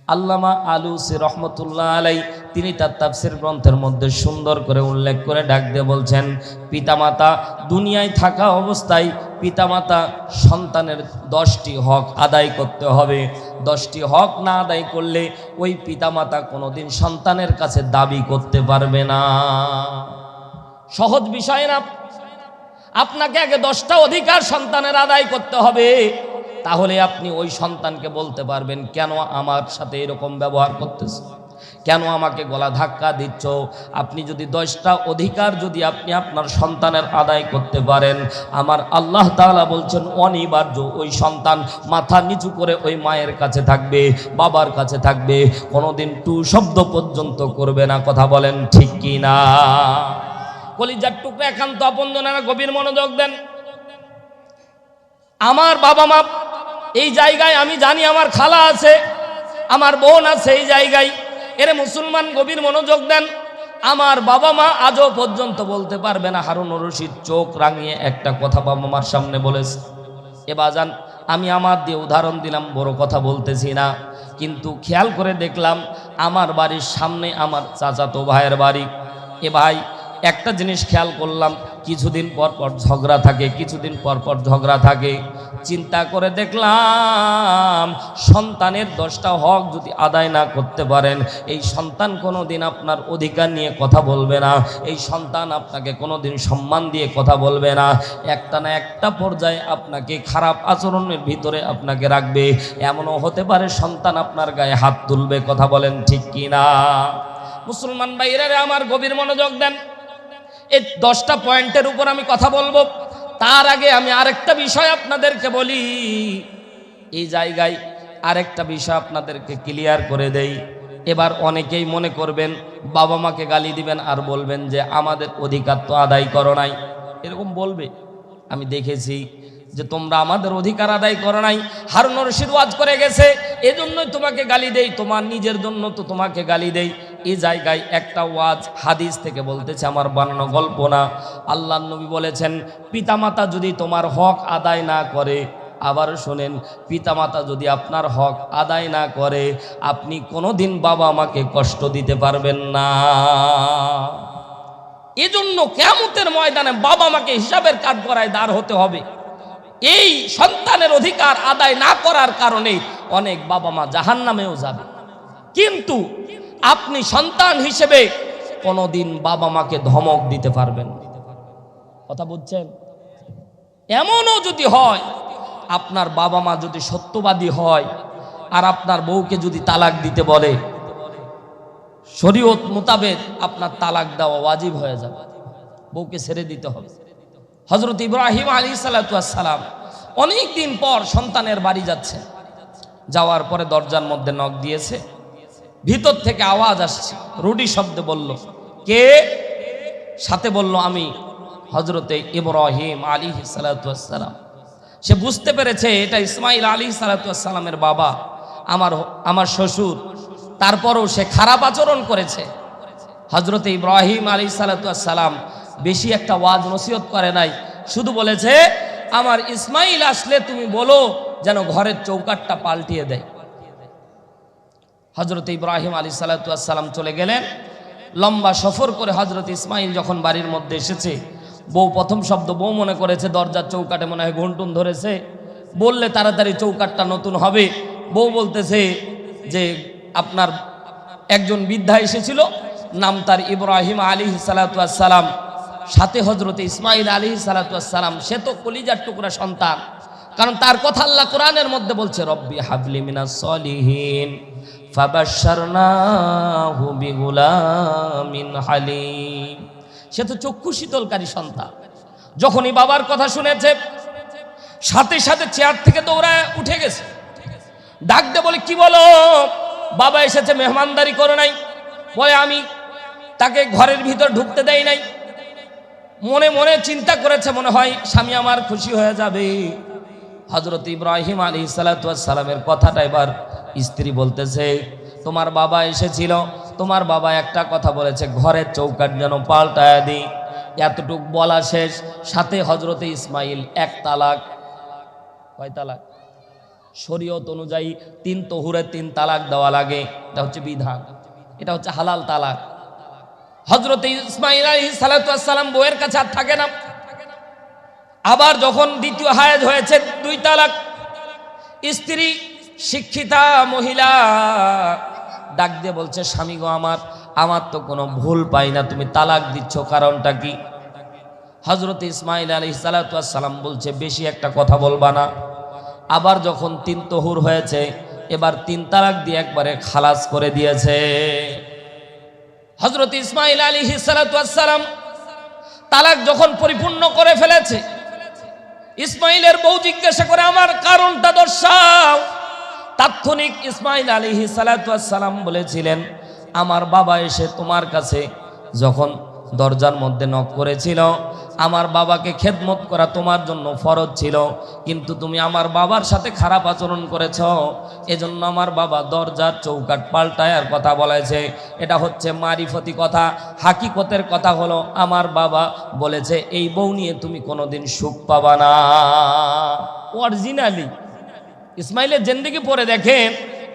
আল্লামা Alusi রহমতুল্লাহ আলাই তিনি তার তাফসীর গ্রন্থের মধ্যে সুন্দর করে উল্লেখ করে ডাক দিয়ে বলছেন, পিতামাতা দুনিয়ায় থাকা অবস্থায় পিতামাতা সন্তানের 10টি হক আদায় করতে হবে। 10টি হক না আদায় করলে ওই পিতামাতা কোনোদিন সন্তানের কাছে দাবি করতে পারবে না। সহজ বিষয় না। আপনাকে আগে 10টা অধিকার সন্তানের আদায় করতে হবে, তাহলে আপনি ওই সন্তানকে বলতে পারবেন কেন আমার সাথে এরকম ব্যবহার করতেছ, কেন আমাকে গলা ধাক্কা দিচ্ছ। আপনি যদি 10টা অধিকার যদি আপনি আপনার সন্তানের আদায় করতে পারেন, আমার আল্লাহ তাআলা বলছেন অনিবার্য ওই সন্তান মাথা নিচু করে ওই মায়ের কাছে থাকবে, বাবার কাছে থাকবে, কোনোদিন টু শব্দ পর্যন্ত করবে না। কথা বলেন ঠিক কি না? কলিজার টুকরা একান্ত আপনজনেরা গভীর মনোযোগ দেন। আমার বাবা মা এই জায়গায়, আমি জানি আমার খালা আছে, আমার বোন আছে এই জায়গায়, এরে মুসলমান গভীর মনোযোগ দেন। আমার বাবা মা আজও পর্যন্ত বলতে পারবে না, হারুনুর রশিদ চোখ রাঙিয়ে একটা কথা বাবা মার সামনে বলেছে। এ বাজান, আমি আমার দিয়ে উদাহরণ দিলাম, বড় কথা বলতেছি না, কিন্তু খেয়াল করে দেখলাম আমার বাড়ির সামনে আমার চাচাতো ভাইয়ের বাড়ি। এ ভাই, একটা জিনিস খেয়াল করলাম, কিছুদিন পর পর ঝগড়া থাকে, কিছুদিন পর পর ঝগড়া থাকে। চিন্তা করে দেখলাম সন্তানের 10টা হক যদি আদায় না করতে পারেন, এই সন্তান কোনোদিন আপনার অধিকার নিয়ে কথা বলবে না, এই সন্তান আপনাকে কোনোদিন সম্মান দিয়ে কথা বলবে না। একটা না একটা পর্যায়ে আপনাকে খারাপ আচরণের ভিতরে আপনাকে রাখবে। এমনও হতে পারে সন্তান আপনার গায়ে হাত তুলবে। কথা বলেন ঠিক কি না? মুসলমান ভাইরা আমার গভীর মনোযোগ দেন। এই 10টা পয়েন্টের উপর আমি কথা বলবো, তার আগে আমি আরেকটা বিষয় আপনাদেরকে বলি। এই জায়গায় আরেকটা বিষয় আপনাদেরকে ক্লিয়ার করে দেই। এবার অনেকেই মনে করবেন বাবা মাকে গালি দিবেন আর বলবেন যে আমাদের অধিকার তো আদায় করো নাই, এরকম বলবে। আমি দেখেছি যে তোমরা আমাদের অধিকার আদায় করো নাই, হারুনুর রশিদ ওয়াজ করে গেছে এজন্যই তোমাকে গালি দেই, তোমার নিজের জন্য তো তোমাকে গালি দেই। এই জায়গায় একটা ওয়াজ হাদিস থেকে বলতেছে, আমার বানানো গল্প না। আল্লাহর নবী বলেছেন, পিতামাতা যদি তোমার হক আদায় না করে, আবার শোনেন, পিতামাতা যদি আপনার হক আদায় না করে, আপনি কোনোদিন বাবা মাকে কষ্ট দিতে পারবেন না। এজন্য কিয়ামতের ময়দানে বাবা মাকে হিসাবের কাঠগড়ায় দাঁড় হতে হবে। এই সন্তানের অধিকার আদায় না করার কারণে অনেক বাবা মা জাহান্নামেও যাবে। কিন্তু আপনি সন্তান হিসেবে কোনোদিন বাবা মাকে ধমক দিতে পারবেন না। কথা বুঝছেন? এমনও যদি হয় আপনার বাবা মা যদি সত্যবাদী হয় আর আপনার বউকে যদি তালাক দিতে বলে, শরীয়ত মোতাবেক আপনার তালাক দেওয়া ওয়াজিব হয়ে যাবে, বউকে ছেড়ে দিতে হবে। হযরত ইব্রাহিম আলাইহিস সালাম অনেক দিন পর সন্তানের বাড়ি যাচ্ছে, যাওয়ার পরে দরজার মধ্যে নক দিয়েছে, ভিতর থেকে আওয়াজ আসছে, রুডি শব্দে বলল, কে? সাথে বলল, আমি হযরতে ইব্রাহিম আলাইহিস সালাম। সে বুঝতে পেরেছে এটা ইসমাইল আলাইহিস সালামের বাবা, আমার শ্বশুর। তারপরও সে খারাপ আচরণ করেছে। হযরতে ইব্রাহিম আলাইহিস সালাম বেশি একটা ওয়াজ নসিহত করে নাই, শুধু বলেছে, আমার ইসমাইল আসলে তুমি বলো যেন ঘরের চৌকাটটা পাল্টিয়ে দেয়। হযরত ইব্রাহিম আলাইহিস সালাম চলে গেলেন। লম্বা সফর করে হযরত ইসমাইল যখন বাড়ির মধ্যে এসেছে, বউ প্রথম শব্দ, বউ মনে করেছে দরজার চৌকাটে মনে হয় ঘুনটুন ধরেছে, বললে তাড়াতাড়ি চৌকাটটা নতুন হবে। বউ বলতেছে যে আপনার একজন বৃদ্ধা এসেছিল, নাম তার ইব্রাহিম আলাইহিস সালাম, সাথে হযরত ইসমাইল আলাইহিস সালাম। সে তো কলিজার টুকরা সন্তান, কারণ তার কথা আল্লাহ কোরআনের মধ্যে বলছে, রব্বি হাবলি মিনাস সলিহিন ফাবাশশারনাহু বিগুলামিন হালিম। সে তো চক্ষু শীতলকারী সন্তান। যখনই বাবার কথা শুনেছে, সাথে সাথে চেয়ার থেকে দৌড়ায় উঠে গেছে, ডাক দিয়ে বলে, কি বলো? বাবা এসেছে, মেহমানদারি করে নাই। বলে, আমি তাকে ঘরের ভিতর ঢুকতে দেই নাই। মনে মনে চিন্তা করেছে, মনে হয় স্বামী আমার খুশি হয়ে যাবে। হযরত ইব্রাহিম আলাইহিস সালামের কথাটা এবার স্ত্রী বলতেছে, তোমার বাবা এসেছিল, তোমার বাবা একটা কথা বলেছে, ঘরের চৌকাট যেন পাল্টায় দিই। এতটুক বলা শেষ, সাথে হযরতে ইসমাইল এক তালাক। কয় তালাক? শরীয়ত অনুযায়ী 3 তহুরে 3 তালাক দেওয়া লাগে, এটা হচ্ছে বিধান, এটা হচ্ছে হালাল তালাক। হযরত ইসমাঈল আলাইহিস সালাতু ওয়াস সালাম বউয়ের কাছে আর থাকে না, আবার যখন দ্বিতীয় হায়েজ হয়েছে 2 তালাক। স্ত্রী শিক্ষিতা মহিলা ডাক দিয়ে বলছে, স্বামী গো আমার তো কোনো ভুল পাই না, তুমি তালাক দিচ্ছ, কারণটা কি? হযরত ইসমাঈল আলাইহিস সালাতু ওয়াস সালাম বলছে, বেশি একটা কথা বলবা না। আবার যখন 3 তহুর হয়েছে, এবার 3 তালাক দিয়ে একবারে খালাস করে দিয়েছে। হযরত ইসমাঈল আলাইহিস সালাতু ওয়াস সালাম তালাক যখন পরিপূর্ণ করে ফেলেছে, ইসমাইলের বউ জিজ্ঞাসা করে, আমার কারণটা দর্শাও। তাৎক্ষণিক ইসমাঈল আলাইহিস সালাতু ওয়াস সালাম বলেছিলেন, আমার বাবা এসে তোমার কাছে যখন দরজার মধ্যে নক করেছিল, আমার বাবাকে খেদমত করা তোমার জন্য ফরজ ছিল, কিন্তু তুমি আমার বাবার সাথে খারাপ আচরণ করেছ, এজন্য আমার বাবা দরজার চৌকাট পাল্টায় আর কথা বলেছে। এটা হচ্ছে মারিফতি কথা। হাকিকতের কথা হলো, আমার বাবা বলেছে এই বউ নিয়ে তুমি কোনোদিন সুখ পাবা না। অরিজিনালি ইসমাইলের জিন্দেগি পড়ে দেখেন,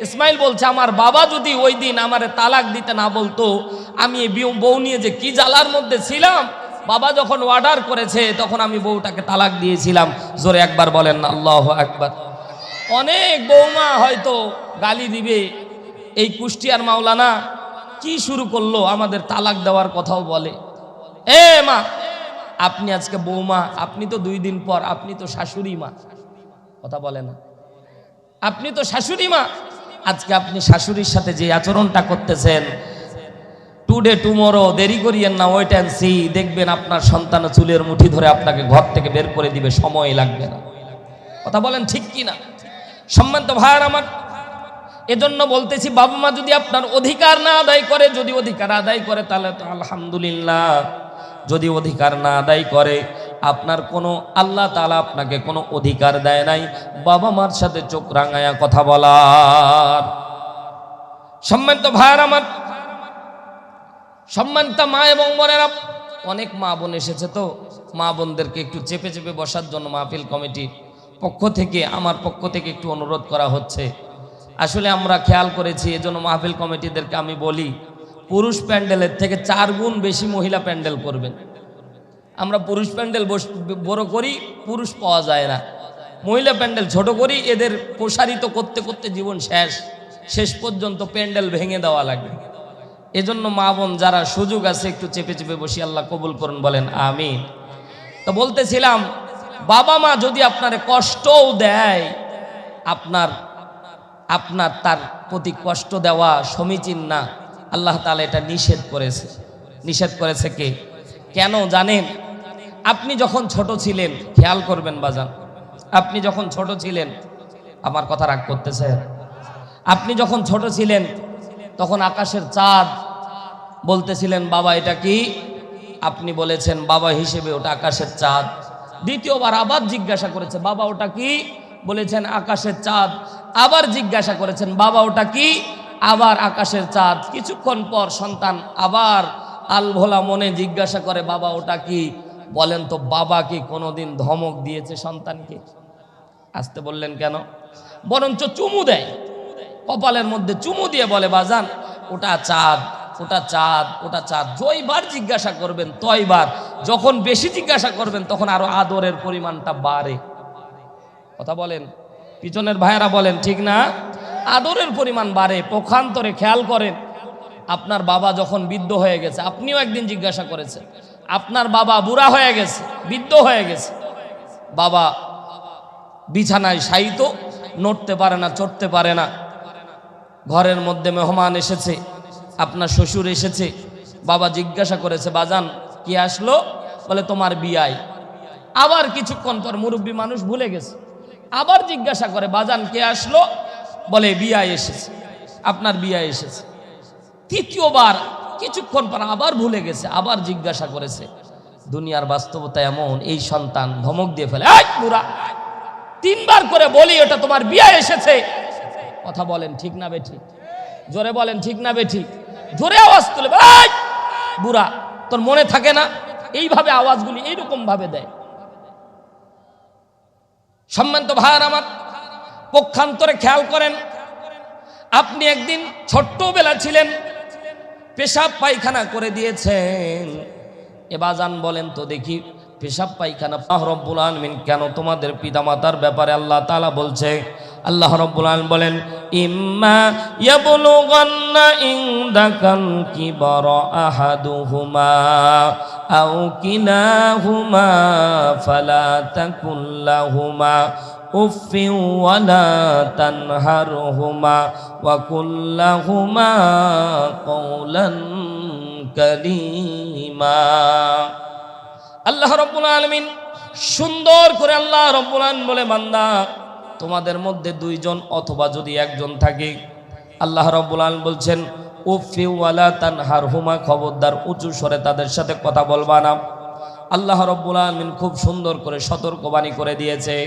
ইসমাইল বলছে, আমার বাবা যদি ওই দিন আমারে তালাক দিতে না বলতো, আমি এই বউ নিয়ে যে কি জ্বালার মধ্যে ছিলাম। বাবা যখন অর্ডার করেছে তখন আমি বউটাকে তালাক দিয়েছিলাম। জোরে একবার বলেন না আল্লাহু আকবার। অনেক বৌমা হয়তো গালি দিবে, এই কুষ্টিয়ার মাওলানা কি শুরু করলো, আমাদের তালাক দেওয়ার কথাও বলে। এ মা, আপনি আজকে বৌমা, আপনি তো 2 দিন পর আপনি তো শাশুড়ি মা, কথা বলে না, আপনি তো শাশুড়ি মা। আজকে আপনি শাশুড়ির সাথে যে আচরণটা করতেছেন, টুডে টুমোরো দেরি করিয়েন না, ওয়েট অ্যান্ড সি, দেখবেন আপনার সন্তান চুলের মুঠি ধরে আপনাকে ঘর থেকে বের করে দিবে, সময় লাগবে না। কথা বলেন ঠিক কি না? সম্মানিত ভাইয়ার আমার, এজন্য বলতেছি, বাবা মা যদি আপনার অধিকার না আদায় করে, যদি অধিকার আদায় করে তাহলে তো আলহামদুলিল্লাহ, যদি অধিকার না আদায় করে, আপনার কোনো আল্লাহ তাআলা আপনাকে কোনো অধিকার দেয় নাই বাবা মার সাথে চোখ রাঙায়া কথা বলার। সম্মানিত ভাইয়ার আমার, সম্মানিত মা এবং বোনেরা, অনেক মা বোন এসেছে, তো মা বোনদেরকে একটু চেপে চেপে বসার জন্য মাহফিল কমিটির পক্ষ থেকে, আমার পক্ষ থেকে একটু অনুরোধ করা হচ্ছে। আসলে আমরা খেয়াল করেছি, এজন্য মাহফিল কমিটিদেরকে আমি বলি, পুরুষ প্যান্ডেলের থেকে 4 গুণ বেশি মহিলা প্যান্ডেল করবেন। আমরা পুরুষ প্যান্ডেল বড় করি, পুরুষ পাওয়া যায় না, মহিলা প্যান্ডেল ছোট করি, এদের প্রসারিত করতে করতে জীবন শেষ পর্যন্ত প্যান্ডেল ভেঙে দেওয়া লাগে। এজন্য মা বোন যারা সুযোগ আছে একটু চেপে চেপে বসি, আল্লাহ কবুল করুন, বলেন আমিন। তো বলতেছিলাম, বাবা মা যদি আপনারে কষ্টও দেয়, আপনার তার প্রতি কষ্ট দেওয়া সমীচীন না। আল্লাহ তাআলা এটা নিষেধ করেছে। কে? কেন জানেন? আপনি যখন ছোট ছিলেন, খেয়াল করবেন বাজান, আপনি যখন ছোট ছিলেন, আমার কথা রাগ করতেছে, আপনি যখন ছোট ছিলেন তখন আকাশের চাঁদ বলতেছিলেন, বাবা এটা কি? আপনি বলেছেন বাবা হিসেবে ওটা আকাশের চাঁদ। দ্বিতীয়বার আবার জিজ্ঞাসা করেছে, বাবা ওটা কি? বলেছেন আকাশের চাঁদ। আবার জিজ্ঞাসা করেছেন, বাবা ওটা কি? আবার আকাশের চাঁদ। কিছুক্ষণ পর সন্তান আবার আলভোলা মনে জিজ্ঞাসা করে, বাবা ওটা কি? বলেন তো, বাবা কি কোনোদিন ধমক দিয়েছে সন্তানকে? আসতে বললেন কেন? বরঞ্চ চুমু দেয়, কপালের মধ্যে চুমু দিয়ে বলে, বাজান ওটা চাঁদ, ওটা চাঁদ, ওটা চাঁদ। যয়বার জিজ্ঞাসা করবেন তয়বার, যখন বেশি জিজ্ঞাসা করবেন তখন আরো আদরের পরিমাণটা বাড়ে। কথা বলেন, পিছনের ভাইয়েরা বলেন ঠিক না? আদরের পরিমাণ বাড়ে। পক্ষান্তরে খেয়াল করেন, আপনার বাবা যখন বৃদ্ধ হয়ে গেছে, আপনিও একদিন জিজ্ঞাসা করেছেন, আপনার বাবা বুড়া হয়ে গেছে, বৃদ্ধ হয়ে গেছে, বাবা বিছানায় শায়িত, নড়তে পারে না, চড়তে পারে না। ঘরের মধ্যে মেহমান এসেছে, আপনার শ্বশুর এসেছে, বাবা জিজ্ঞাসা করেছে, বাজান কি আসলো? বলে তোমার বিয়াই। আবার কিছুক্ষণ পর মুরব্বী মানুষ ভুলে গেছে, আবার জিজ্ঞাসা করে, বাজান কে আসলো? বলে বিয়াই এসেছে, আপনার বিয়াই এসেছে। তৃতীয়বার কিছুক্ষণ পর আবার ভুলে গেছে, আবার জিজ্ঞাসা করেছে। দুনিয়ার বাস্তবতা এমন, এই সন্তান ধমক দিয়ে ফেলে, এই বুড়া, 3 বার করে বলি ওটা তোমার বিয়াই এসেছে। কথা বলেন ঠিক না বেঠিক? জোরে বলেন ঠিক না বেঠিক? জোরে আওয়াজ তুলে, এই বুড়া, তোর মনে থাকে না? এইভাবে আওয়াজগুলি এইরকম ভাবে দেয়। সম্মানিত ভাইয়ার আমার, পক্ষান্তরে খেয়াল করেন, আপনি একদিন ছোট্টবেলা ছিলেন, পেশাব পায়খানা করে দিয়েছেন। এবাজান বলেন তো দেখি, পেশাব পায়খানা আল্লাহ রাব্বুল আলামিন কেন তোমাদের পিতামাতার ব্যাপারে আল্লাহ তাআলা বলছে? আল্লাহ রাব্বুল আলামিন বলেন, ইম্মা ইয়াবলুগান্না ইনদাকাল কিবারা আহাদুহুমা আও কিলাহুমা ফালা তাকুল লাহুমা উফিন ওয়ালা তানহারহুমা ওয়া কুল লাহুমা কওলান কারীমা। আল্লাহ রাব্বুল আলামিন সুন্দর করে আল্লাহ রাব্বুল আলামিন বলে, বান্দা তোমাদের মধ্যে দুইজন অথবা যদি একজন থাকে, আল্লাহ রাব্বুল আলামিন বলছেন উফি ওয়ালা তানহারহুমা, খবরদার উঁচু স্বরে তাদের সাথে কথা বলবা না। আল্লাহ রাব্বুল আলামিন খুব সুন্দর করে সতর্কবাণী করে দিয়েছে,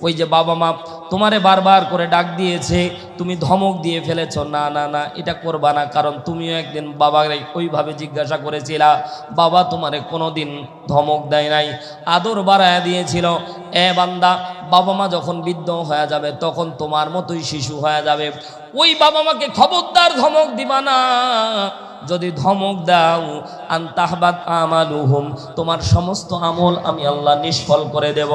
ওই যে বাবা মা তোমারে বারবার করে ডাক দিয়েছে, তুমি ধমক দিয়ে ফেলেছ, না না না এটা করবা না। কারণ তুমিও একদিন বাবারে ওইভাবে জিজ্ঞাসা করেছিলা, বাবা তোমারে কোনোদিন ধমক দেয় নাই, আদর বাড়ায় দিয়েছিল। এ বান্দা, বাবা মা যখন বৃদ্ধ হয়ে যাবে তখন তোমার মতোই শিশু হয়ে যাবে। ওই বাবা মাকে খবরদার ধমক দিবা না। যদি ধমক দাও আনতাহবাত আমালুহুম, তোমার সমস্ত আমল আমি আল্লাহ নিষ্ফল করে দেব।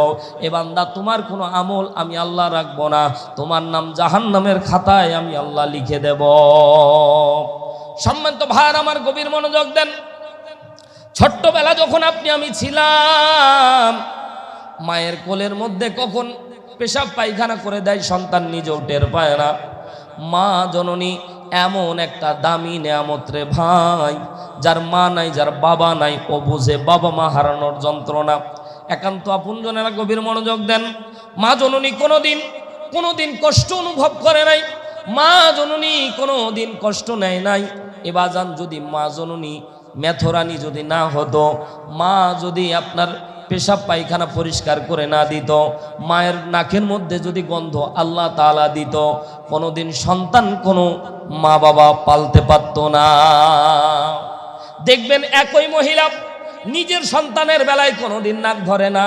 এ বান্দা, তোমার কোনো আমল আমি আল্লাহ রাখবো না, তোমার নাম জাহান্নামের খাতায় আমি আল্লাহ লিখে দেব। সম্মানিত ভাইরা আমার, গভীর মনোযোগ দেন। ছোট্টবেলা যখন আপনি আমি ছিলাম, মায়ের কোলের মধ্যে কখন পেশাব পায়খানা করে দেয় সন্তান নিজেও টের পায় না। মা জননী এমন একটা দামি নেয়ামত রে ভাই, যার মা নাই, যার বাবা নাই, ও বুঝে বাবা মা হারানোর যন্ত্রণা। একান্ত আপনজনেরা গভীর মনোযোগ দেন। মা জননী কোনোদিন কষ্ট অনুভব করে নাই, মা জননী কোনোদিন কষ্ট নেয় নাই। এবাজান, যদি মা জননী মেথরানি যদি না হতো, মা যদি আপনার পেশাব পায়খানা পরিষ্কার করে না দিত, মায়ের নাকের মধ্যে যদি গন্ধ আল্লাহ তাআলা দিত, কোনোদিন সন্তান কোনো মা বাবা পালতে পারত না। দেখবেন একই মহিলা নিজের সন্তানের বেলায় কোনোদিন নাক ধরে না,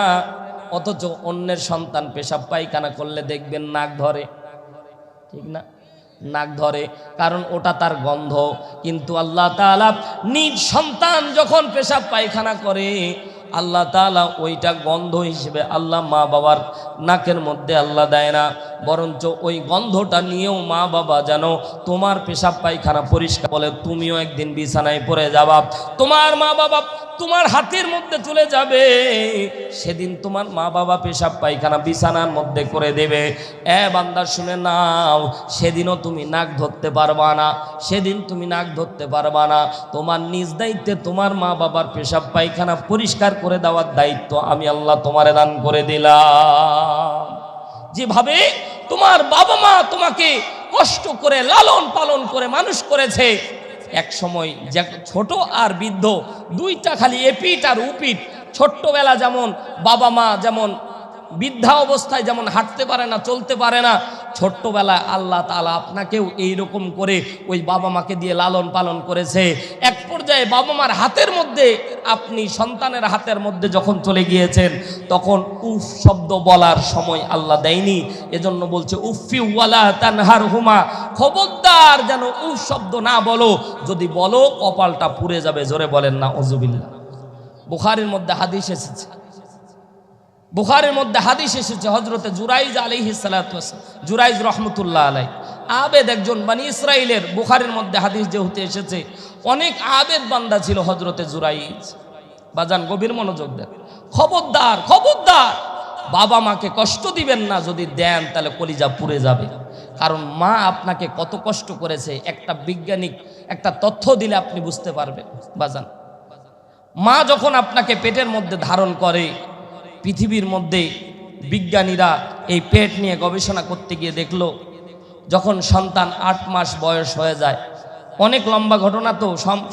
অথচ অন্যের সন্তান পেশাব পায়খানা করলে দেখবেন নাক ধরে, ঠিক না? নাক ধরে, কারণ ওটা তার গন্ধ। কিন্তু আল্লাহ তাআলা নিজ সন্তান যখন পেশাব পায়খানা করে, আল্লাহ তাআলা ওইটা গন্ধ হিসেবে আল্লাহ মা বাবার নাকের মধ্যে আল্লাহ দেয় না, বরঞ্চ ওই গন্ধটা নিয়েও মা বাবা যেন তোমার পেশাব পায়খানা পরিষ্কার বলে, তুমিও একদিন বিছানায় পড়ে যাবা, তোমার মা বাবা তোমার হাতের মধ্যে চলে যাবে, সেদিন তোমার মা বাবা পেশাব পায়খানা বিছানার মধ্যে করে দেবে। এ বান্দা শুনে নাও, সেদিনও তুমি নাক ধরতে পারবা না, সেদিন তুমি নাক ধরতে পারবা না। তোমার নিজ দায়িত্বে তোমার মা বাবার পেশাব পায়খানা পরিষ্কার করে দেওয়ার দায়িত্ব আমি আল্লাহ তোমারে দান করে দিলাম। যেভাবে তোমার বাবা মা তোমাকে কষ্ট করে লালন পালন করে মানুষ করেছে, এক সময় ছোট আর বৃদ্ধ দুইটা খালি এপিট আর উপিট। ছোট্টবেলা যেমন বাবা মা যেমন বৃদ্ধা অবস্থায় যেমন হাঁটতে পারে না, চলতে পারে না, ছোট্টবেলায় আল্লাহ তাআলা আপনাকেও এইরকম করে ওই বাবা মাকে দিয়ে লালন পালন করেছে। এক পর্যায়ে বাবা মার হাতের মধ্যে, আপনি সন্তানের হাতের মধ্যে যখন চলে গিয়েছেন, তখন উফ শব্দ বলার সময় আল্লাহ দেয়নি। এজন্য বলছে উফি ওয়ালা তানহারহুমা, খবরদার যেন উফ শব্দ না বলো, যদি বলো কপালটা পুড়ে যাবে। জোরে বলেন না উযুবিল্লাহ। বুখারীর মধ্যে হাদিস এসেছে, বুখারীর মধ্যে হাদিস এসেছে, হযরতে জুরাইজ আলাইহিস সালাতু ওয়াস সালাম, জুরাইজ রাহমাতুল্লাহ আলাইহি, আবেদ একজন বনি ইসরাইলের। বুখারীর মধ্যে হাদিস যেহেতু এসেছে, অনেক আবেদ বান্দা ছিল হযরতে জুরাইজ। বাজান গভীর মনোযোগ দেন। খবরদার খবরদার, বাবা মাকে কষ্ট দিবেন না, যদি দেন তাহলে কলিজা পুড়ে যাবে। কারণ মা আপনাকে কত কষ্ট করেছে, একটা বৈজ্ঞানিক একটা তথ্য দিলে আপনি বুঝতে পারবেন। বাজান, মা যখন আপনাকে পেটের মধ্যে ধারণ করে, পৃথিবীর মধ্যে বিজ্ঞানীরা এই পেট নিয়ে গবেষণা করতে গিয়ে দেখলো, যখন সন্তান 8 মাস বয়স হয়ে যায়, অনেক লম্বা ঘটনা তো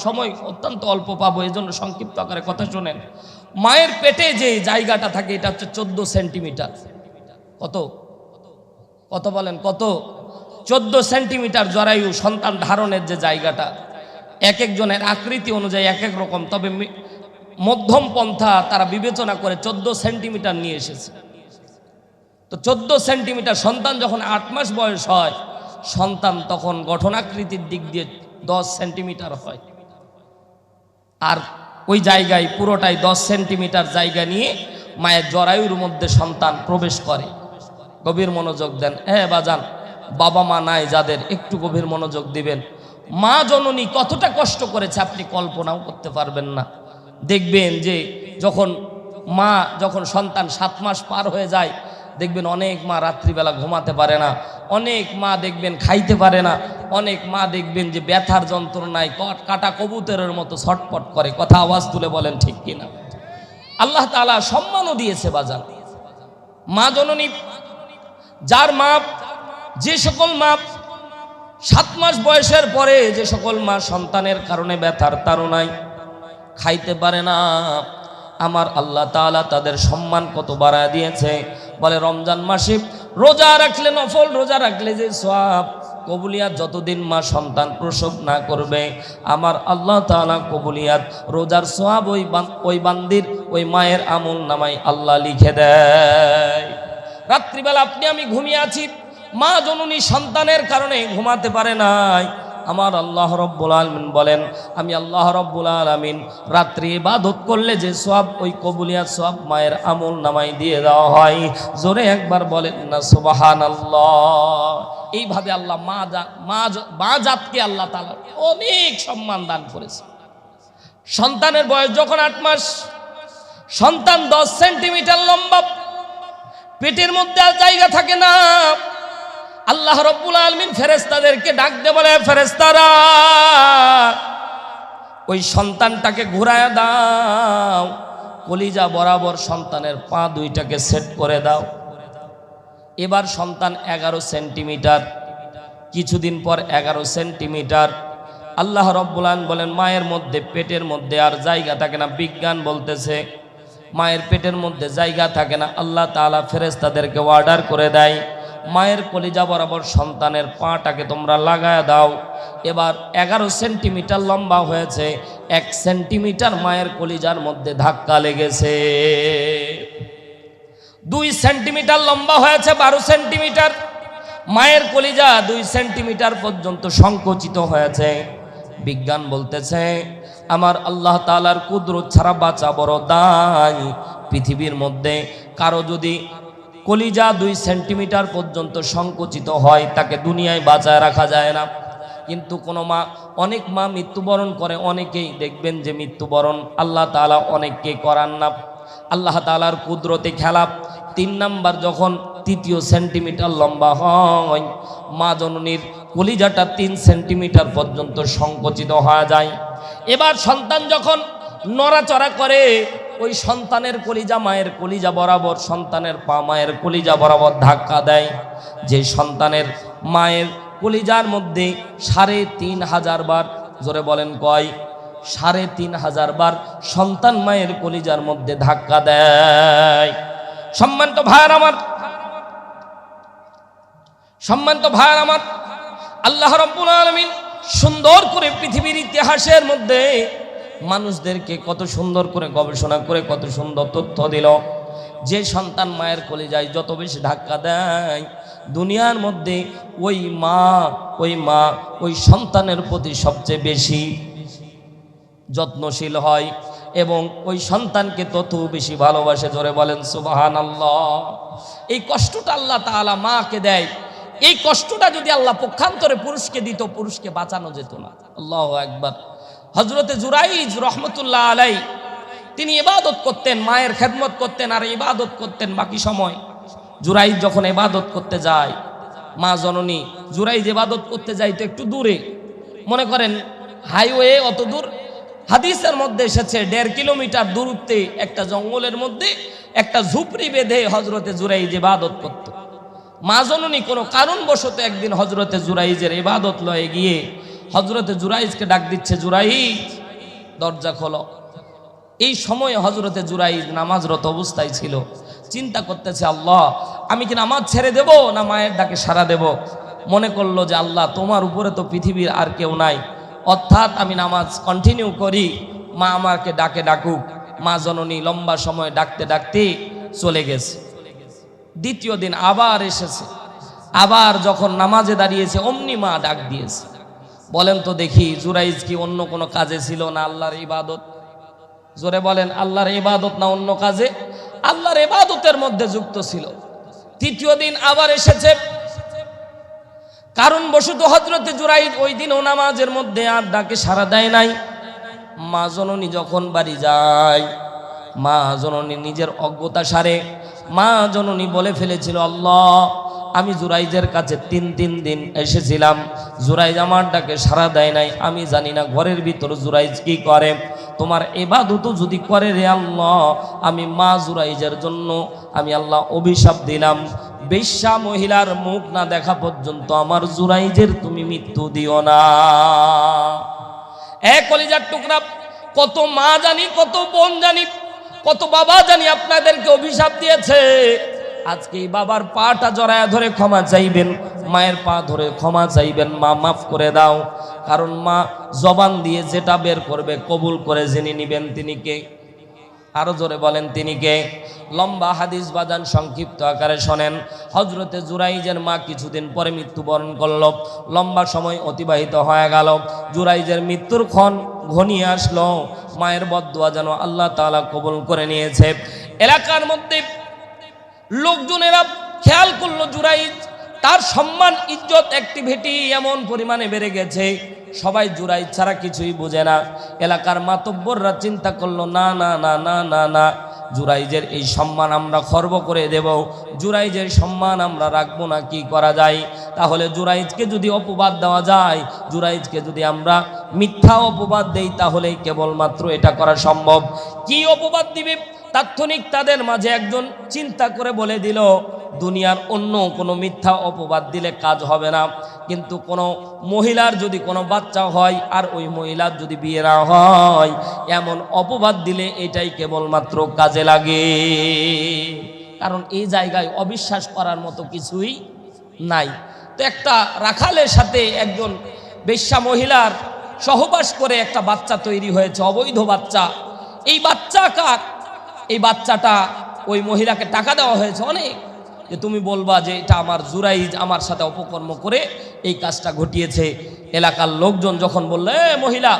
সময় অত্যন্ত অল্প পাবো, এই জন্য সংক্ষিপ্ত আকারে কথা শোনেন। মায়ের পেটে যে জায়গাটা থাকে এটা হচ্ছে 14 সেন্টিমিটার। কত কত বলেন, কত? 14 সেন্টিমিটার জরায়ু সন্তান ধারণের যে জায়গাটা। এক একজনের আকৃতি অনুযায়ী এক এক রকম, তবে মধ্যম পন্থা তারা বিবেচনা করে 14 সেন্টিমিটার নিয়ে এসেছে। তো 14 সেন্টিমিটার সন্তান যখন 8 মাস বয়স হয়, সন্তান তখন গঠনাকৃতির দিক দিয়ে 10 সেন্টিমিটার হয়। আর ওই জায়গায় পুরোটাই 10 সেন্টিমিটার জায়গা নিয়ে মায়ের জরায়ুর মধ্যে সন্তান প্রবেশ করে। গভীর মনোযোগ দেন। হ্যাঁ বাজান, বাবা মা নাই যাদের, একটু গভীর মনোযোগ দিবেন। মা জননী কতটা কষ্ট করেছে আপনি কল্পনাও করতে পারবেন না। দেখবেন যে যখন সন্তান 7 মাস পার হয়ে যায়, দেখবেন অনেক মা রাত্রিবেলা ঘুমাতে পারে না, অনেক মা দেখবেন খাইতে পারে না, অনেক মা দেখবেন যে ব্যথার যন্ত্রণায় কাটা কবুতরের মতো ছটপট করে। কথা আওয়াজ তুলে বলেন ঠিক কিনা? আল্লাহ তাআলা সম্মানও দিয়েছে বাজান। মা জননী যার মা, যে সকল মা 7 মাস বয়সের পরে, যে সকল মা সন্তানের কারণে ব্যথার তাড়নায় খাইতে পারে না, আমার আল্লাহ তাআলা তাদের সম্মান কত বাড়ায় দিয়েছে। বলে রমজান মাসে রোজা রাখলে, নফল রোজা রাখলে যে সওয়াব, কবুলিয়াত যতদিন মা সন্তান প্রসব না করবে, আমার আল্লাহ তাআলা কবুলিয়াত রোজার সওয়াব ওই বান্দির, ওই মায়ের আমল নামায় আল্লাহ লিখে দেয়। রাত্রিবেলা আপনি আমি ঘুমিয়ে আছি, মা জননী সন্তানের কারণে ঘুমাতে পারে নাই, আমার আল্লাহ রব্বুল আলামিন বলেন, আমি আল্লাহ রব্বুল আলামিন রাত্রি ইবাদত করলে যে সওয়াব, ওই কবুলিয়াত সওয়াব মায়ের আমল নামায় দিয়ে দেওয়া হয়। জোরে একবার বলেন না সুবহানাল্লাহ। এইভাবে আল্লাহ মা জাতকে আল্লাহ তাআলা অনেক সম্মান দান করেছে। সন্তানের বয়স যখন 8 মাস, সন্তান 10 সেন্টিমিটার লম্বা, পেটের মধ্যে আর জায়গা থাকে না। আল্লাহ রব্বুল আলামিন ফেরেশতাদেরকে ডাক দিয়ে বলে, ফেরেশতারা ওই সন্তানটাকে ঘুরায়া দাও, কলিজা বরাবর সন্তানের পা দুইটাকে সেট করে দাও। এবার সন্তান 11 সেন্টিমিটার, কিছুদিন পর 11 সেন্টিমিটার। আল্লাহ রব্বুল আলামিন বলেন, মায়ের মধ্যে, পেটের মধ্যে আর জায়গা থাকে না। বিজ্ঞান বলতেছে মায়ের পেটের মধ্যে জায়গা থাকে না। আল্লাহ তাআলা ফেরেশতাদেরকে অর্ডার করে দেয়, মায়ের কলিজা বরাবর সন্তানের পাটাকে তোমরা লাগায় দাও। এবার 11 সেন্টিমিটার লম্বা হয়েছে, 1 সেন্টিমিটার মায়ের কলিজার মধ্যে ধাক্কা লেগেছে। 2 সেন্টিমিটার লম্বা হয়েছে, 12 সেন্টিমিটার মায়ের কলিজা 2 সেন্টিমিটার পর্যন্ত সংকুচিত হয়েছে। বিজ্ঞান বলতেছে আমার আল্লাহ তাআলার কুদরত ছাড়া বাঁচা বড় দায়। পৃথিবীর মধ্যে কারো যদি কলিজা 2 সেন্টিমিটার পর্যন্ত সংকুচিত হয়, তাকে দুনিয়ায় বাঁচায় রাখা যায় না। কিন্তু কোনো মা, অনেক মা মৃত্যুবরণ করে, অনেকেই দেখবেন যে মৃত্যুবরণ আল্লাহ তাআলা অনেককে করান না। আল্লাহ তাআলার কুদরতে খেলা। 3 নাম্বার যখন 3 সেন্টিমিটার লম্বা হয়, মা জননীর কলিজাটা 3 সেন্টিমিটার পর্যন্ত সংকুচিত হয়ে যায়। এবার সন্তান যখন নড়াচড়া করে, ওই সন্তানের কলিজা মায়ের কলিজা বরাবর, সন্তানের পা মায়ের কলিজা বরাবর ধাক্কা দেয়। যে সন্তানের মায়ের কলিজার মধ্যে 3500 বার, জোরে বলেন কয়? 3500 বার সন্তান মায়ের কলিজার মধ্যে ধাক্কা দেয়। সম্মানিত ভাইয়ের আমার, সম্মানিত ভাইয়ের আমার, আল্লাহ রাব্বুল আলামিন সুন্দর করে পৃথিবীর ইতিহাসের মধ্যে মানুষদেরকে কত সুন্দর করে গবেষণা করে কত সুন্দর তথ্য দিল। যে সন্তান মায়ের কলিজায় যত বেশি ধাক্কা দেয়, দুনিয়ার মধ্যে ওই মা ওই সন্তানের প্রতি সবচেয়ে বেশি যত্নশীল হয় এবং ওই সন্তানকে তত বেশি ভালোবাসে। জোরে বলেন সুবহানাল্লাহ। এই কষ্টটা আল্লাহ তাআলা মাকে দেয়। এই কষ্টটা যদি আল্লাহ পক্ষান্তরে পুরুষকে দিত, পুরুষকে বাঁচানো যেত না। আল্লাহু আকবার। হযরতে জুরাইজ রহমতুল্লাহ আলাই, তিনি ইবাদত করতেন, মায়ের খেদমত করতেন আর ইবাদত করতেন বাকি সময়। জুরাইজ যখন ইবাদত করতে যায়, মা জননী জুরাইজ ইবাদত করতে যায় তো একটু দূরে, মনে করেন হাইওয়ে অত দূর। হাদিসের মধ্যে এসেছে 1.5 কিলোমিটার দূরত্বে একটা জঙ্গলের মধ্যে একটা ঝুপড়ি বেঁধে হযরতে জুরাইজ ইবাদত করত। মা জননী কোনো কারণবশত একদিন হযরতে জুরাইজের ইবাদত লয়ে গিয়ে হযরতে জুরাইজকে ডাক দিচ্ছে, জুরাইজ দরজা খোলো। এই সময়ে হযরতে জুরাইজ নামাজরত অবস্থায় ছিল, চিন্তা করতেছে, আল্লাহ আমি কি নামাজ ছেড়ে দেব না মায়ের ডাকে সাড়া দেব? মনে করলো যে আল্লাহ তোমার উপরে তো পৃথিবীর আর কেউ নাই, অর্থাৎ আমি নামাজ কন্টিনিউ করি, মা আমাকে ডাকে ডাকুক। মা জননী লম্বা সময় ডাকতে ডাকতে চলে গেছে। দ্বিতীয় দিন আবার এসেছে, আবার যখন নামাজে দাঁড়িয়েছে অমনি মা ডাক দিয়েছে। বলেন তো দেখি, জুরাইজ কি অন্য কোনো কাজে ছিল না আল্লাহর ইবাদত? জোরে বলেন, আল্লাহর ইবাদত না অন্য কাজে? আল্লাহর ইবাদতের মধ্যে যুক্ত ছিল। তৃতীয় দিন আবার এসেছে, কারণ বশত হযরতে জুরাইজ ওই দিন ও নামাজের মধ্যে আর ডাকে সাড়া দেয় নাই। মা জননী যখন বাড়ি যায়, মা জননী নিজের অজ্ঞতা সারে মা জননী বলে ফেলেছিল, আল্লাহ আমি জুরাইজের কাছে তিন দিন এসেছিলাম, জুরাইজ আমার ডাকে সাড়া দেয় নাই, আমি জানি না ঘরের ভিতর জুরাইজ কি করে। তোমার ইবাদত যদি করে রে আল্লাহ, আমি মা জুরাইজের জন্য আমি আল্লাহ অভিশাপ দিলাম, বেশ্যা মহিলার মুখ না দেখা পর্যন্ত আমার জুরাইজের তুমি মৃত্যু দিও না। এক কলিজার টুকরা, কত মা জানি, কত বোন জানি, কত বাবা জানি আপনাদেরকে অভিশাপ দিয়েছে। আজকে এই বাবার পাটা জড়ায়া ধরে ক্ষমা চাইবেন, মায়ের পা ধরে ক্ষমা চাইবেন, মা মাফ করে দাও। কারণ মা জবান দিয়ে যেটা বের করবে কবুল করে জেনে নিবেন তিনি কে। আরো জোরে বলেন তিনি কে? লম্বা হাদিস বাদান সংক্ষিপ্ত আকারে শোনেন। হযরতে জুরাইজের মা কিছুদিন পরে মৃত্যুবরণ করল। লম্বা সময় অতিবাহিত হয়ে গেল, জুরাইজের মৃত্যুর ক্ষণ ঘনিয়ে আসলো। মায়ের বদদুয়া যেন আল্লাহ তাআলা কবুল করে নিয়েছে। এলাকার মধ্যে লোকজনেরা খেয়াল করলো জুরাইজ, তার সম্মান ইজ্জত অ্যাক্টিভিটি এমন পরিমাণে বেড়ে গেছে, সবাই জুরাইজ ছাড়া কিছুই বোঝে না। এলাকার মাতব্বররা চিন্তা করলো, না না না না না না, জুরাইজের এই সম্মান আমরা খর্ব করে দেব, জুরাইজের সম্মান আমরা রাখবো না। কি করা যায়? তাহলে জুরাইজকে যদি অপবাদ দেওয়া যায়, জুরাইজকে যদি আমরা মিথ্যা অপবাদ দেই, তাহলেই কেবলমাত্র এটা করা সম্ভব। কি অপবাদ দিবে? তাৎক্ষণিক তাদের মাঝে একজন চিন্তা করে বলে দিল, দুনিয়ার অন্য কোনো মিথ্যা অপবাদ দিলে কাজ হবে না, কিন্তু কোনো মহিলার যদি কোনো বাচ্চা হয় আর ওই মহিলার যদি বিয়ে না হয়, এমন অপবাদ দিলে এটাই কেবলমাত্র কাজে লাগে। কারণ এই জায়গায় অবিশ্বাস করার মতো কিছুই নাই। তো একটা রাখালের সাথে একজন বেশ্যা মহিলার সহবাস করে একটা বাচ্চা তৈরি হয়েছে, অবৈধ বাচ্চা। এই বাচ্চা কার? এই বাচ্চাটা ওই মহিলাকে টাকা দেওয়া হয়েছে অনেক, যে তুমি বলবা যে এটা আমার জুরাইজ আমার সাথে অপকর্ম করে এই কাজটা ঘটিয়েছে। এলাকার লোকজন যখন বললো, মহিলা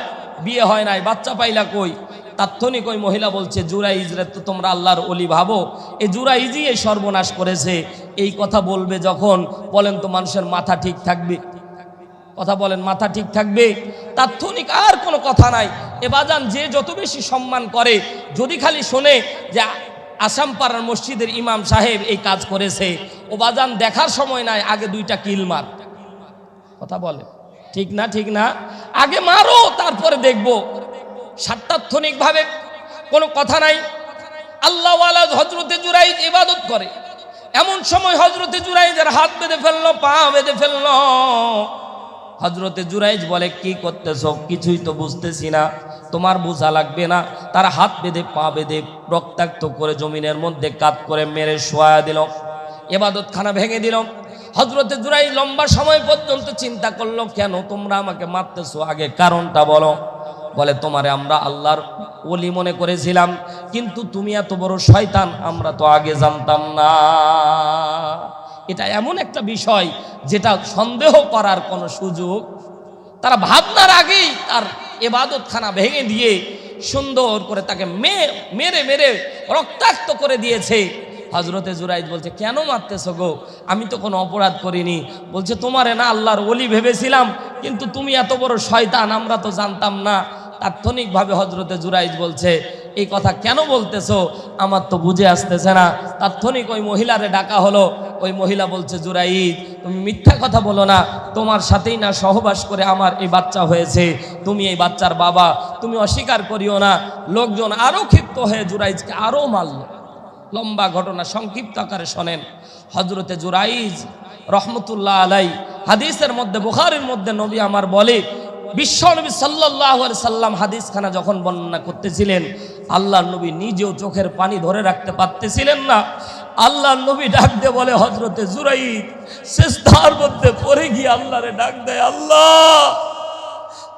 বিয়ে হয় নাই, বাচ্চা পাইলা কই? তাৎক্ষণিক ওই মহিলা বলছে, জুরাইজ রে তো তোমরা আল্লাহর ওলি ভাবো, এই জুরাইজই এই সর্বনাশ করেছে। এই কথা বলবে যখন, বলেন তো মানুষের মাথা ঠিক থাকবে? কথা বলেন, মাথা ঠিক থাকবে? তাৎক্ষণিক আর কোনো কথা নাই। এ বাজান যে যত বেশি সম্মান করে, যদি খালি শোনে যে আসামপাড়ার মসজিদের ইমাম সাহেব এই কাজ করেছে, ও বাজান দেখার সময় নাই, আগে দুইটা কিল মার। কথা বলে ঠিক না? ঠিক না? আগে মারো, তারপরে দেখবো। সার্বক্ষণিক ভাবে কোনো কথা নাই। আল্লাহওয়ালা হযরতে জুরাইজ ইবাদত করে, এমন সময় হযরতে জুরাইজের হাত বেঁধে ফেললো, পা বেঁধে ফেললো। হযরতে জুরাইজ বলে, কি করতেছ? কিছুই তো বুঝতেছি না। তোমার বোঝা লাগবে না। তার হাত বেঁধে পা বেঁধে রক্তাক্ত করে জমিনের মধ্যে কাত করে মেরে শোয়া দিল, ইবাদতখানা ভেঙে দিল। হযরতে জুরাইজ লম্বা সময় পর্যন্ত চিন্তা করলো, কেন তোমরা আমাকে মারতেছো? আগে কারণটা বলো। বলে, তোমারে আমরা আল্লাহর ওলি মনে করেছিলাম, কিন্তু তুমি এত বড় শয়তান আমরা তো আগে জানতাম না। এটা এমন একটা বিষয় যেটা সন্দেহ করার কোনো সুযোগ, তারা ভাবনার আগেই তার ইবাদতখানা ভেঙে দিয়ে সুন্দর করে তাকে মেরে মেরে রক্তাক্ত করে দিয়েছে। হযরতে জুরাইজ বলছে, কেন মারতেছো গো? আমি তো কোনো অপরাধ করিনি। বলছে, তোমারে না আল্লাহর ওলি ভেবেছিলাম, কিন্তু তুমি এত বড় শয়তান আমরা তো জানতাম না। তাৎক্ষণিকভাবে হযরতে জুরাইজ বলছে, এই কথা কেন বলতেছো? আমার তো বুঝে আসতেছে না। তাৎক্ষণিক ওই মহিলারে ডাকা হলো। ওই মহিলা বলছে, জুরাইজ তুমি মিথ্যা কথা বলো না, তোমার সাথেই না সহবাস করে আমার এই বাচ্চা হয়েছে, তুমি এই বাচ্চার বাবা, তুমি অস্বীকার করিও না। লোকজন আরো ক্ষিপ্ত হয়ে জুরাইজকে আরো মারল। লম্বা ঘটনা সংক্ষিপ্ত আকারে শোনেন। হযরতে জুরাইজ রহমতুল্লাহ আলাই, হাদিসের মধ্যে বুখারীর মধ্যে নবী আমার বলে, বিশ্বনবী সাল্লাল্লাহু আলাইহি সাল্লাম হাদিসখানা যখন বর্ণনা করতেছিলেন, আল্লাহর নবী নিজেও চোখের পানি ধরে রাখতে পারতেছিলেন না। আল্লাহর নবী ডাক দিয়ে বলে, হযরতে জুরাইজ সিজদার মধ্যে পড়ে গিয়ে আল্লাহরে ডাক দেয়, আল্লাহ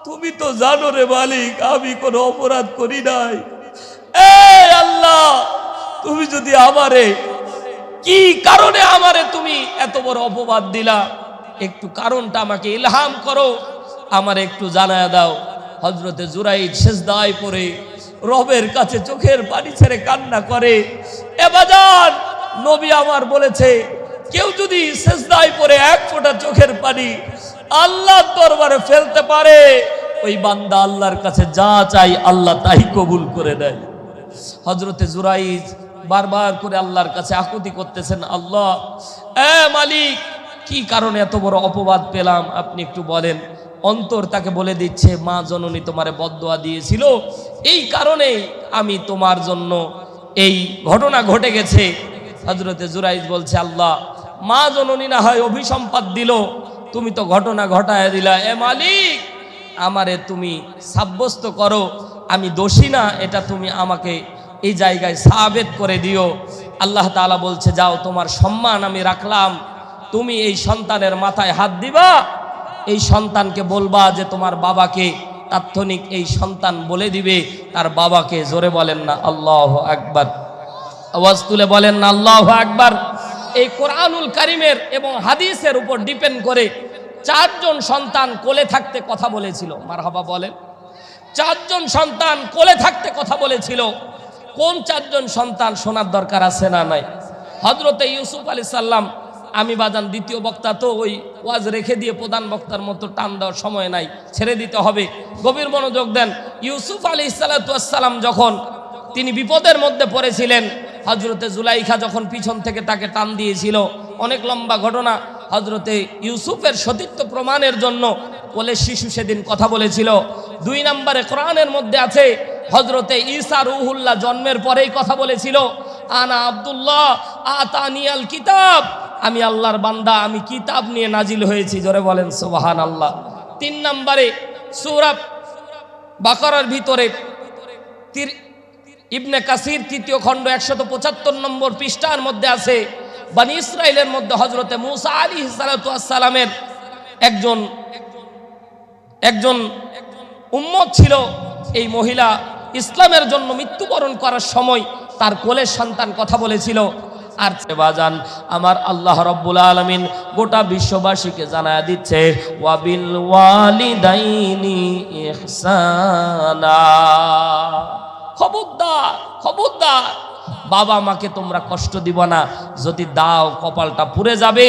তুমি তো জানো রে মালিক, আমি কোনো অপরাধ করি নাই। এই আল্লাহ, তুমি যদি আমারে কি কারণে আমারে তুমি এত বড় অপবাদ দিলা, একটু কারণটা আমাকে ইলহাম করো, আমারে একটু জানায়া দাও। হযরতে জুরাইজ সিজদায় পড়ে রবের কাছে চোখের পানি ছেড়ে কান্না করে। এ বাজান, নবী আমার বলেছে, কেউ যদি সিজদায় পড়ে এক ফোঁটা চোখের পানি আল্লাহর দরবারে ফেলতে পারে, ওই বান্দা আল্লাহর কাছে যা চাই আল্লাহ তাই কবুল করে দেয়। হযরতে জুরাইজ বারবার করে আল্লাহর কাছে আকুতি করতেছেন, আল্লাহ, এ মালিক, কি কারণে এত বড় অপবাদ পেলাম আপনি একটু বলেন। অন্তর তাকে বলে দিচ্ছে, মা জননী তোমারে বদদোয়া দিয়েছিল, এই কারণে আমি তোমার জন্য এই ঘটনা ঘটে গেছে। হযরতে জুরাইজ বলছে, আল্লাহ, মা জননী না হয় অভিসম্পাদ দিল, তুমি তো ঘটনা ঘটায় দিলা। এ মালিক, আমারে তুমি সাব্যস্ত করো আমি দোষী না, এটা তুমি আমাকে এই জায়গায় সাবেত করে দিও। আল্লাহ তাআলা বলছে, যাও, তোমার সম্মান আমি রাখলাম, তুমি এই সন্তানের মাথায় হাত দিবা, এই সন্তানকে বলবা যে তোমার বাবাকে, তাৎক্ষণিক এই সন্তান বলে দিবে তার বাবাকে। জোরে বলেন না আল্লাহু আকবার, আওয়াজ তুলে বলেন না আল্লাহু আকবার। এই কোরআনুল কারীমের এবং হাদিসের উপর ডিপেন্ড করে 4 জন সন্তান কোলে থাকতে কথা বলেছিল। মারহাবা বলেন। 4 জন সন্তান কোলে থাকতে কথা বলেছিল। কোন 4 জন সন্তান শোনার দরকার আছে না নাই? হযরতে ইউসুফ আলাইহিস সালাম। আমি বাজান দ্বিতীয় বক্তা, তো ওই ওয়াজ রেখে দিয়ে প্রধান বক্তার মতো টান দেওয়ার সময় নাই, ছেড়ে দিতে হবে। গভীর মনোযোগ দেন। ইউসুফ আলাইহিস সালাম যখন তিনি বিপদের মধ্যে পড়েছিলেন, হযরতে জুলাইখা যখন পিছন থেকে তাকে টান দিয়েছিল, অনেক লম্বা ঘটনা। হযরতে ইউসুফের সতীত্ব প্রমাণের জন্য কোলে শিশু সেদিন কথা বলেছিল। 2 নম্বরে কোরআনের মধ্যে আছে, হযরতে ঈসা রূহুল্লাহ জন্মের পরেই কথা বলেছিল, আনা আব্দুল্লাহ আতানিয়াল কিতাব, আমি আল্লাহর বান্দা, আমি কিতাব নিয়ে নাজিল হয়েছি। জোরে বলেন সুবহানাল্লাহ। 3 নম্বরে সূরা বাকারার ভিতরে ইবনে কাসির 3য় খণ্ড 175 নম্বর পৃষ্ঠার মধ্যে আছে, বনি ইসরাইলের মধ্যে হযরতে মূসা আলাইহিস সালামের একজন উম্মত ছিল। এই মহিলা ইসলামের জন্য মৃত্যুবরণ করার সময় তার কোলের সন্তান কথা বলেছিল। আর বাজান, আমার আল্লাহ রাব্বুল আলামিন গোটা বিশ্ববাসীকে জানায়া দিচ্ছে, ওয়াবিল ওয়ালিদাইনি ইহসানা। খবরদার, খবরদার, বাবা মাকে তোমরা কষ্ট দিবা না, যদি দাও কপালটা পুড়ে যাবে।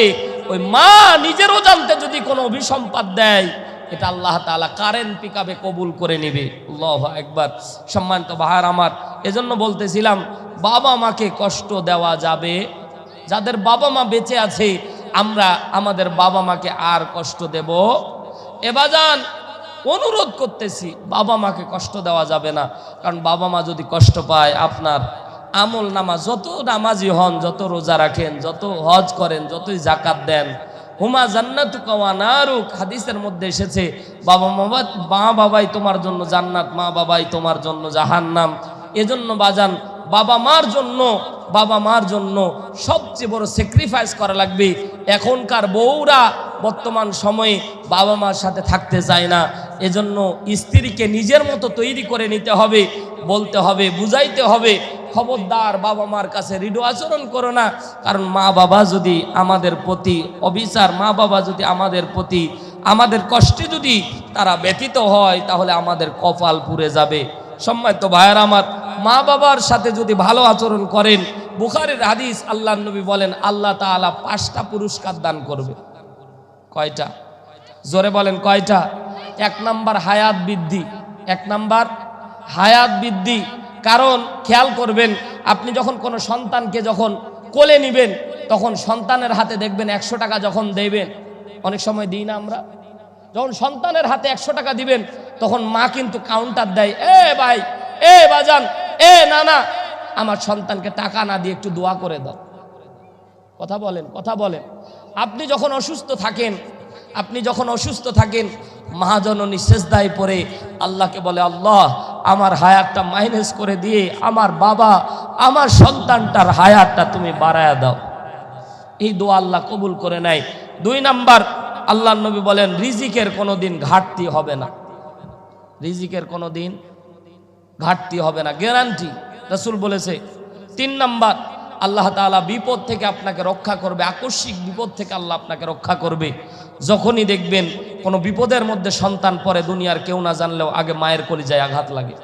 ওই মা নিজেরও জানতে যদি কোনো অভিসম্পাদ দেয়, এটা আল্লাহ তাআলা কারেন্ট পিকআপে কবুল করে নেবে। আল্লাহু আকবার। সম্মানিত ভাইরা আমার, এজন্য বলতেছিলাম, বাবা মাকে কষ্ট দেওয়া যাবে। যাদের বাবা মা বেঁচে আছে, আমরা আমাদের বাবা মাকে আর কষ্ট দেব? এবাজান অনুরোধ করতেছি, বাবা মাকে কষ্ট দেওয়া যাবে না। কারণ বাবা মা যদি কষ্ট পায়, আপনার আমল নামা, যত নামাজি হন, যত রোজা রাখেন, যত হজ করেন, যতই যাকাত দেন, হুমা জান্নাতুকা ওয়া নারুক, হাদিসের মধ্যে এসেছে, মা বাবাই তোমার জন্য জান্নাত, মা বাবাই তোমার জন্য জাহান্নাম। এজন্য বাজান, বাবা মার জন্য সবচেয়ে বড় স্যাক্রিফাইস করা লাগবে। এখনকার বউরা বর্তমান সময়ে বাবা মার সাথে থাকতে চায় না। এজন্য স্ত্রীকে নিজের মতো তৈরি করে নিতে হবে, বলতে হবে, বুঝাইতে হবে, খবরদার বাবা মার কাছে রিডো আচরণ করো না। কারণ মা বাবা যদি আমাদের প্রতি অবিচার, মা বাবা যদি আমাদের প্রতি, আমাদের কষ্টে যদি তারা ব্যতীত হয়, তাহলে আমাদের কপাল পুড়ে যাবে। সম্মানিত ভাইয়েরা আমার, মা বাবার সাথে যদি ভালো আচরণ করেন, বুখারীর হাদিস, আল্লাহর নবী বলেন, আল্লাহ তাআলা 5টা পুরস্কার দান করবে। কয়টা? জোরে বলেন কয়টা? 1 নাম্বার হায়াত বৃদ্ধি। 1 নাম্বার হায়াত বৃদ্ধি। কারণ খেয়াল করবেন, আপনি যখন কোনো সন্তানকে যখন কোলে নিবেন, তখন সন্তানের হাতে দেখবেন 100 টাকা যখন দেবেন, অনেক সময় দিই না আমরা, যখন সন্তানের হাতে 100 টাকা দিবেন, তখন মা কিন্তু কাউন্টার দেয়, এ ভাই, এ বাজান, এ নানা, আমার সন্তানকে টাকা না দিয়ে একটু দোয়া করে দাও। কথা বলেন, কথা বলেন। আপনি যখন অসুস্থ থাকেন, মহাজননী সেজদায় পড়ে আল্লাহকে বলে, আল্লাহ, আমার হায়াতটা মাইনাস করে দিয়ে আমার বাবা, আমার সন্তানটার হায়াতটা তুমি বাড়ায়া দাও। এই দোয়া আল্লাহ কবুল করে নেয়। 2 নাম্বার, আল্লাহর নবী বলেন, রিজিকের কোনোদিন ঘাটতি হবে না। রিজিকের কোনোদিন ঘাটতি হবে না, গ্যারান্টি, রাসূল বলেছে। 3 নাম্বার, আল্লাহ তাআলা বিপদ থেকে আপনাকে রক্ষা করবে, আকস্মিক বিপদ থেকে আল্লাহ আপনাকে রক্ষা করবে। যখনই দেখবেন কোনো বিপদের মধ্যে সন্তান পরে, দুনিয়ার কেউ না জানলেও আগে মায়ের কলিজায় আঘাত লাগে।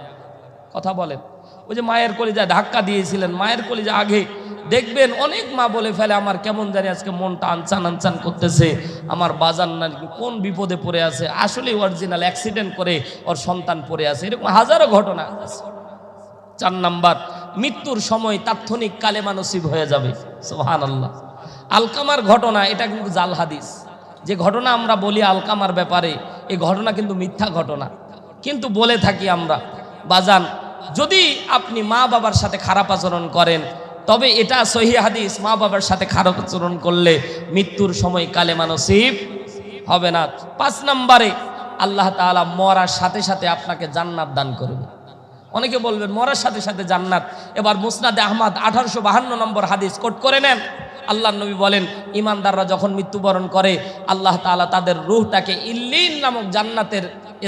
কথা বলেন, ওই যে মায়ের কলিজায় ধাক্কা দিয়েছিলেন, মায়ের কলিজা আগে দেখবেন অনেক মা বলে ফেলে, আমার কেমন জানি আজকে মনটা আনচান আনচান করতেছে, আমার বাজার না কোন বিপদে পড়ে আছে, আসলে অরিজিনাল অ্যাক্সিডেন্ট করে ওর সন্তান পড়ে আছে। এরকম হাজারো ঘটনা। 4 নাম্বার, মৃত্যুর সময় তাৎক্ষণিক কালেমা নসিব হয়ে যাবে। সুবহানাল্লাহ। আলকামার ঘটনা, এটা কিন্তু জাল হাদিস। যে ঘটনা আমরা বলি আলকামার ব্যাপারে, এই ঘটনা কিন্তু মিথ্যা ঘটনা, কিন্তু বলে থাকি আমরা। বাজান, যদি আপনি মা বাবার সাথে খারাপ আচরণ করেন, তবে এটা সহিহ হাদিস, মা বাবার সাথে খারাপ আচরণ করলে মৃত্যুর সময় কালেমা নসিব হবে না। 5 নম্বরে, আল্লাহ তাআলা মরার সাথে সাথে আপনাকে জান্নাত দান করবে। অনেকে বলবেন মরার সাথে সাথে জান্নাত। এবার মুসনাদে আহমদ 1852 নম্বর হাদিস কোট করে নেন। আল্লাহর নবী বলেন, ইমানদাররা যখন মৃত্যুবরণ করে, আল্লাহ তাআলা তাদের রূহটাকে ইল্লিন নামক জান্নাতের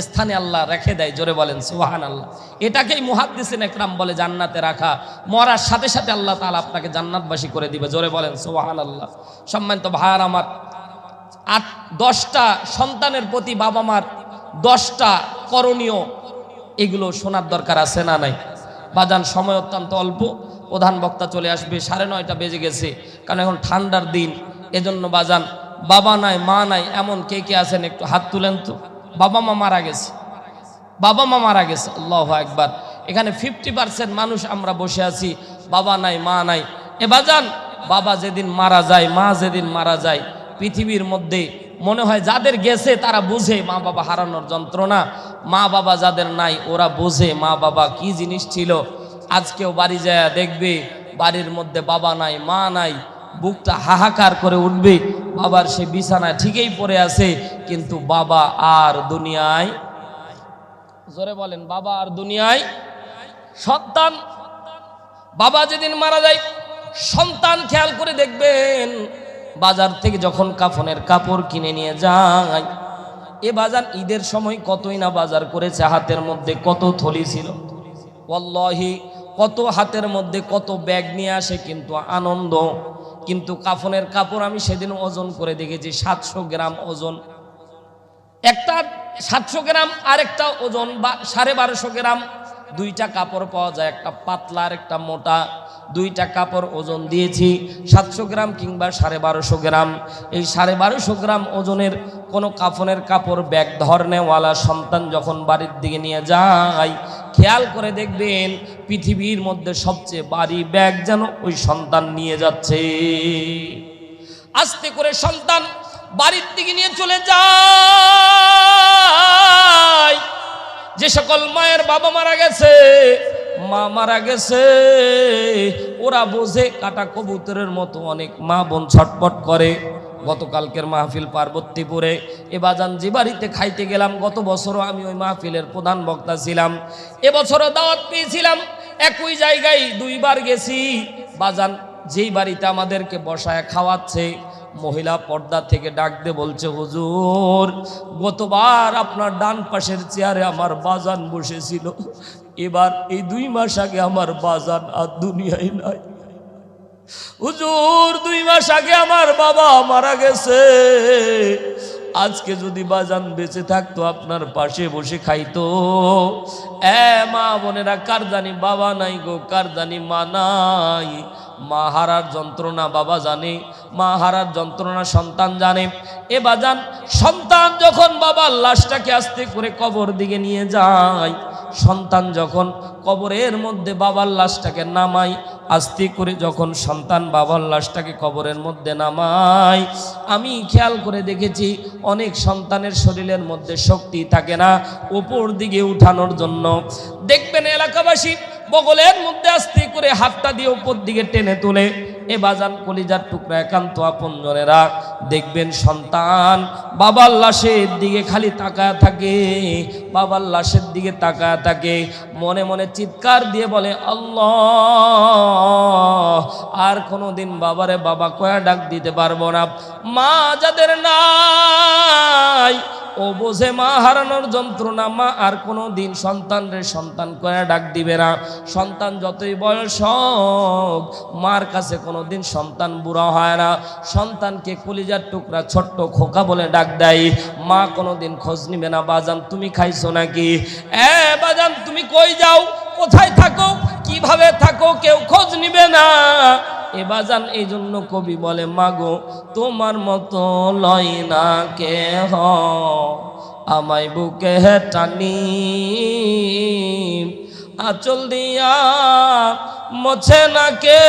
স্থানে আল্লাহ রেখে দেয়। জোরে বলেন সুবহানাল্লাহ। এটাকেই মুহাদ্দিসিন একরাম বলে জান্নাতে রাখা। মরার সাথে সাথে আল্লাহ তাআলা আপনাকে জান্নাতবাসী করে দিবে। জোরে বলেন সুবহানাল্লাহ। সম্মানিত ভাইয়ার আমার, 10টা সন্তানের প্রতি বাবা মার 10টা করণীয়, এগুলো শোনার দরকার আছে না নাই? বাজান, সময় অত্যন্ত অল্প, প্রধান বক্তা চলে আসবে, 9:30 বেজে গেছে, কারণ এখন ঠান্ডার দিন। এজন্য বাজান, বাবা নাই মা নাই এমন কে কে আছেন একটু হাত তুলেন তো। বাবা মা মারা গেছে, বাবা মা মারা গেছে, আল্লাহু আকবার। এখানে 50% মানুষ আমরা বসে আছি, বাবা নাই মা নাই। এ বাজান, বাবা যেদিন মারা যায়, মা যেদিন মারা যায়, পৃথিবীর মধ্যে মনে হয় যাদের গেছে তারা বুঝে মা বাবা হারানোর যন্ত্রণা, মা বাবা যাদের নাই ওরা বোঝে মা বাবা কি জিনিস ছিল। আজকেও বাড়ি যায় দেখবে, বাড়ির মধ্যে বাবা নাই মা নাই, বুকটা হাহাকার করে উঠবে। বাবার সে বিছানায় ঠিকই পড়ে আছে, কিন্তু বাবা আর দুনিয়ায়, জোরে বলেন, বাবা আর দুনিয়ায়। সন্তান, বাবা যেদিন মারা যায়, সন্তান খেয়াল করে দেখবেন বাজার থেকে যখন কাফনের কাপড় কিনে নিয়ে যায়, এ বাজার ঈদের সময় কতই না বাজার করেছে, হাতের মধ্যে কত থলি ছিল, ওয়াল্লাহি কত হাতের মধ্যে কত ব্যাগ নিয়ে আসে, কিন্তু আনন্দ। কিন্তু কাফনের কাপড় আমি সেদিন ওজন করে দেখেছি 700 গ্রাম ওজন, একটা 700 গ্রাম, আরেকটা ওজন 1250 গ্রাম। 2টা কাপড় পাওয়া যায়, একটা পাতলা আর একটা মোটা। 2টা কাপড় ওজন দিয়েছি 700 গ্রাম কিংবা 1250 গ্রাম। এই 1250 গ্রাম ওজনের কোনো কাফনের কাপড় ব্যাগ ধরনেওয়ালা সন্তান যখন বাড়ির দিকে নিয়ে যায়, খেয়াল করে দেখবেন পৃথিবীর মধ্যে সবচেয়ে ভারী ব্যাগ যেন ওই সন্তান নিয়ে যাচ্ছে। আস্তে করে সন্তান বাড়ির দিকে নিয়ে চলে যায়। যে সকল মায়ের বাবা মারা গেছে, মা মারা গেছে, ওরা বোঝে কাটা কবুতরের মতো অনেক মা বোন ছটপট করে। গতকালকের মাহফিল পার্বতীপুরে, এ বাজান যে বাড়িতে খাইতে গেলাম, গত বছরও আমি ওই মাহফিলের প্রধান বক্তা ছিলাম, এবছরও দাওয়াত পেয়েছিলাম, একই জায়গায় 2 বার গেছি। বাজান, যেই বাড়িতে আমাদেরকে বসায় খাওয়াচ্ছে, মহিলা পর্দা থেকে ডাক দিয়ে বলছে, হুজুর গতবার আপনার ডান পাশের চেয়ারে আমার বাজান বসেছিল, এবার এই 2 মাস আগে আমার বাজান আর দুনিয়ায় নাই। হুজুর 2 মাস আগে আমার বাবা মারা গেছে, আজকে যদি বাজান বেঁচে থাকতো আপনার পাশে বসে খাইতো। মা বোনেরা, কার জানি বাবা নাই গো, কার জানি মা নাই। মা হারার যন্ত্রণা বাবা জানে, মা হারার যন্ত্রণা সন্তান জানে। এ বাজান, সন্তান যখন বাবার লাশটাকে আস্তে করে কবর দিকে নিয়ে যায়, সন্তান যখন কবরের মধ্যে বাবার লাশটাকে নামায়, আস্তে করে যখন সন্তান বাবার লাশটাকে কবরের মধ্যে নামায়, আমি খেয়াল করে দেখেছি অনেক সন্তানের শরীরের মধ্যে শক্তি থাকে না উপর দিকে উঠানোর জন্য। দেখবেন এলাকাবাসী বগলের মধ্যে আস্তে করে হাতটা দিয়ে উপর দিকে টেনে তোলে। এ বাজান, কলিজার টুকরা একান্ত আপনজনেরা, দেখবেন সন্তান বাবার লাশের দিকে খালি তাকায় থাকে, বাবার লাশের দিকে তাকায় থাকে, মনে মনে চিৎকার দিয়ে বলে আল্লাহ, আর কোনোদিন বাবারে বাবা কয়া ডাক দিতে পারবো না। মা যাদের নাই ও বোঝে মা হারানোর যন্ত্রণা, মা আর কোনো দিন সন্তান রে সন্তান কয়া ডাক দিবে না। সন্তান যতই বয়স হোক, মার কাছে কোনো দিন সন্তান বুড়া হয় না। সন্তানকে কলিজার টুকরা ছোট্ট খোকা বলে ডাক দেয়, মা কোনো দিন খোঁজ নিবে না, বাজান তুমি খাইছো নাকি, বাজান তুমি কই যাও, কোথায় থাকো, কিভাবে থাকো, কেউ খোঁজ নিবে না। এ বাজান এই জন্য কবি বলে মাগো তোমার মতো লয় না কেহ, আমায় বুকে টানি আঁচল দিয়া মোছে না কে,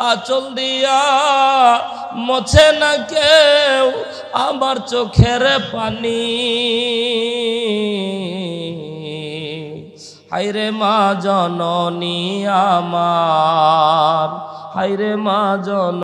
আঁচল দিয়া মোছে না কেউ আমার চোখের পানি। হায়রে মা জননী আমার, হায়রে মা জন